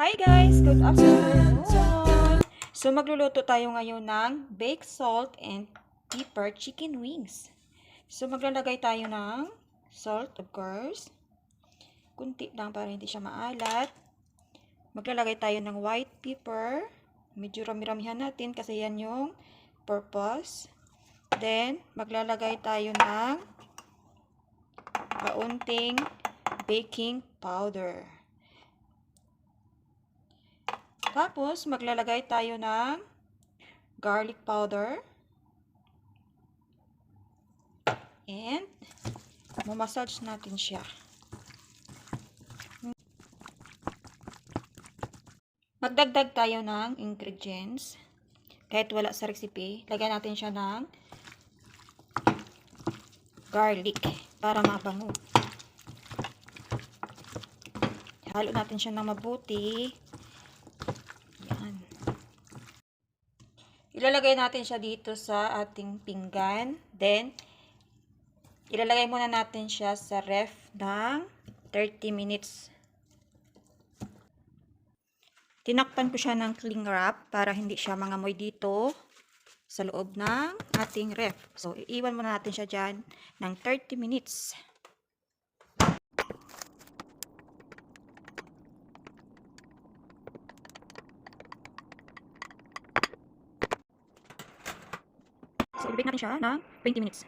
Hi guys! Good afternoon! So magluluto tayo ngayon ng baked salt and pepper chicken wings. So maglalagay tayo ng salt, of course. Kunti lang para hindi siya maalat. Maglalagay tayo ng white pepper. Medyo rami-ramihan natin kasi yan yung purpose. Then maglalagay tayo ng kaunting baking powder. Tapos, maglalagay tayo ng garlic powder. And, mamassage natin siya. Magdagdag tayo ng ingredients. Kahit wala sa recipe, lagyan natin siya ng garlic para mabango. Halo natin siya ng mabuti. Ilalagay natin siya dito sa ating pinggan. Then, ilalagay muna natin siya sa ref ng 30 minutes. Tinakpan ko siya ng cling wrap para hindi siya mangamoy dito sa loob ng ating ref. So, iiwan muna natin siya dyan ng 30 minutes. So, i-bake natin siya ng 20 minutes.